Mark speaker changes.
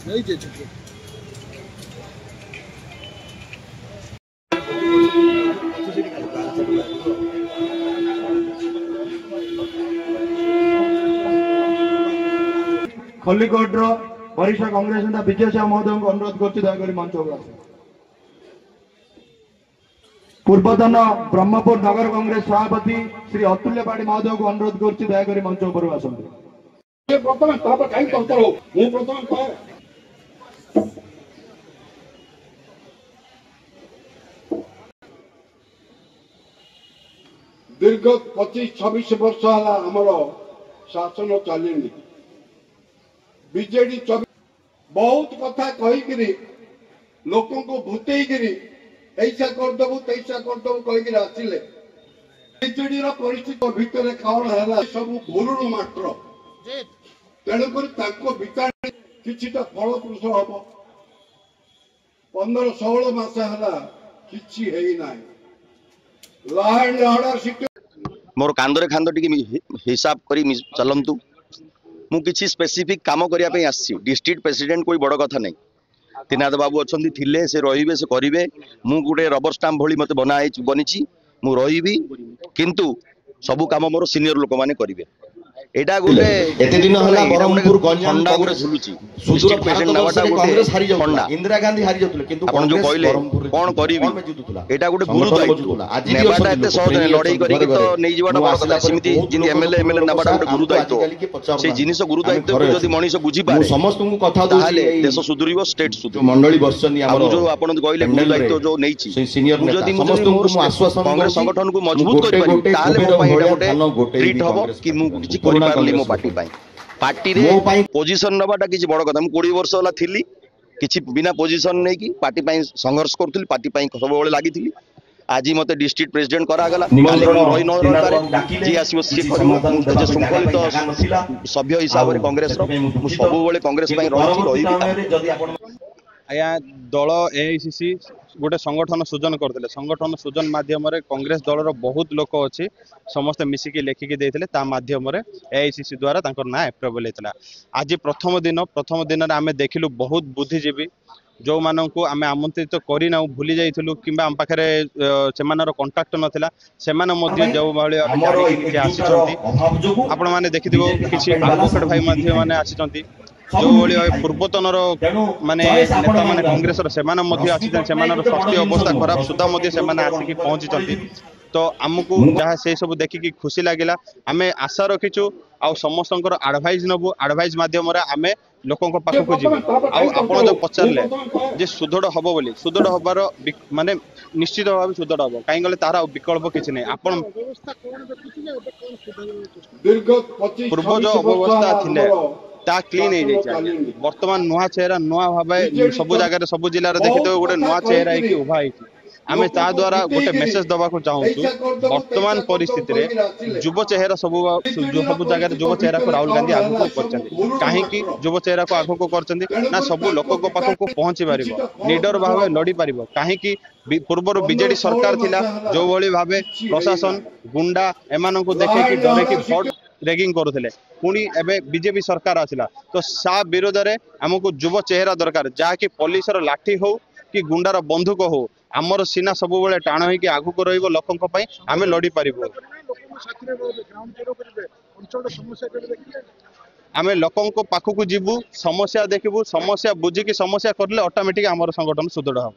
Speaker 1: नहीं जे खल्लीकोट वरिष्ठ कांग्रेस नेता विजय शाह महोदय को अनुरोध कर मंच पूर्वतन ब्रह्मपुर नगर कांग्रेस सभापति श्री अतुल्य पाठी महोदय को अनुरोध कर मंच उपर आसନ୍ତୁ। दीर्घ 25-26 वर्ष है आमर शासन चलनी बीजेडी बहुत कथा कहीकि लोक भूतईकि ऐसा करदेबू तैसा करदेबू कहीकि आसिले बीजेडी परिस्थिति भितर कौन है सब भूलु मात्र तेणुक कि फलप्रस हम 15-16 मास है कि
Speaker 2: मोर कांदरे खांद टी हिसाब करी चलतु मु किसी स्पेसिफिक काम करने डिस्ट्रिक्ट प्रेसिडेंट कोई बड़ कथा नहीं। त्रिनाथ बाबू अच्छा थिले से रे से करेंगे मु गोटे रबर स्टाम्प भली मत बनी मु रही किंतु सबू काम मोर सीनियर लोक मैंने करेंगे एटा गोटे
Speaker 3: एते दिन होला बरहमपुर गंजाम
Speaker 2: फंडा गोटे झुलुची
Speaker 3: सुदूर भारत वर्ष कांग्रेस हारि
Speaker 2: फंडा
Speaker 3: इंदिरा गांधी हारि जतले किंतु
Speaker 2: आपण जो कहले कोन करिवि एटा गोटे गुरु दायित्व नेबाटा एते सहज नै लड़ाई करी तो नै जीवाटा बड़ कथा समिति जिन एमएलए नेबाटा गोटे गुरु दायित्व से जिनिस गुरु दायित्व जदि मनीष बुझी पारे
Speaker 3: समस्त को कथा
Speaker 2: ताले देश सुधुरिबो स्टेट सुधुरिबो
Speaker 3: मंडली बर्षनी हमर
Speaker 2: जो आपण कहले गुरु दायित्व जो नैची
Speaker 3: सीनियर नेता समस्त को आश्वासन
Speaker 2: कांग्रेस संगठन को मजबूत करि पारि ताले मो पाई गोटे ट्रीट हबो कि मु किछि करि पारली मो पार्टी पार्टी रे पोजीशन नबाटा किछि बड़ कथा 20 वर्ष होला थिली किछि बिना पोजीशन नै कि पार्टी पई संघर्ष करथुली पार्टी पई सब बेले लागिथिली आज मते डिस्ट्रिक्ट प्रेसिडेंट करा गला काले रही न पारे जी आसीबो सी करबो जे शृंखलित सभ्य हिसाब रे कांग्रेस रो मु सब बेले कांग्रेस पई रही
Speaker 4: आया दल एआईसीसी गोटे संगठन सृजन करते संगठन सृजन माध्यम कांग्रेस दल बहुत लोक अच्छी समस्ते मिसिकी लेखिकी देते मध्यम एआईसीसी द्वारा ना एप्रूवल होता। आज प्रथम दिन आम देखिलु बहुत बुद्धिजीवी जो मानू आम आमंत्रित करना भूली जाइलु कि आम पाखे से कंटाक्ट नाला से जो भाई आपण मैंने देखिए किसी एडवोकेट भाई मैंने आसी जो भाई पूर्वतन माने नेता माने कांग्रेस से स्वास्थ्य अवस्था खराब सुधा आसिक पहुंची तो आमको जहाँ से सब देखिकी खुशी लगिला आम आशा रखीचु आ समस्त आडभाइज नबू आडभाइज मध्यम आम लोकों पाखक जीव आप जो पचारे जे सुदृढ़ हम बोली सुदृढ़ हबार माने निश्चित भाव सुदृढ़ हम कहीं तार विकल्प किसी नहीं आप पूर्व जो अव्यवस्था थिले ता क्लीन हो बर्तमान नुआ चेहरा नुआ भाव सब जगह सब जिले देखिए गोटे नुआ चेहरा उभा आमे ता द्वारा गोटे मेसेज दबा को चाहूँ वर्तमान परिस्थिति रे युव चेहरा सब जगह युव चेहरा को राहुल गांधी आगो को कहीं युव चेहरा को आगो को ना सब लोक पाख को पहुंची पार लीडर भाव लड़ी पार कहीं पूर्वर बीजेडी सरकार थिला जो भली भाव प्रशासन गुंडा एमान को देखे डरे भोट रेगिंग करुले पुणी एवं बीजेपी सरकार आसला तो सा विरोध में आमको युव चेहरा दरकार जहाँकि पुलिस लाठी हो कि गुंडार बंधुक हो आमर सीना सब बेले टाण हो आगक रोकों आम लड़ी पारू आम लोकों पाखक जीवु समस्या देखू समस्या बुझिकी समस्या करले ऑटोमेटिक आमर संगठन सुदृढ़ हम।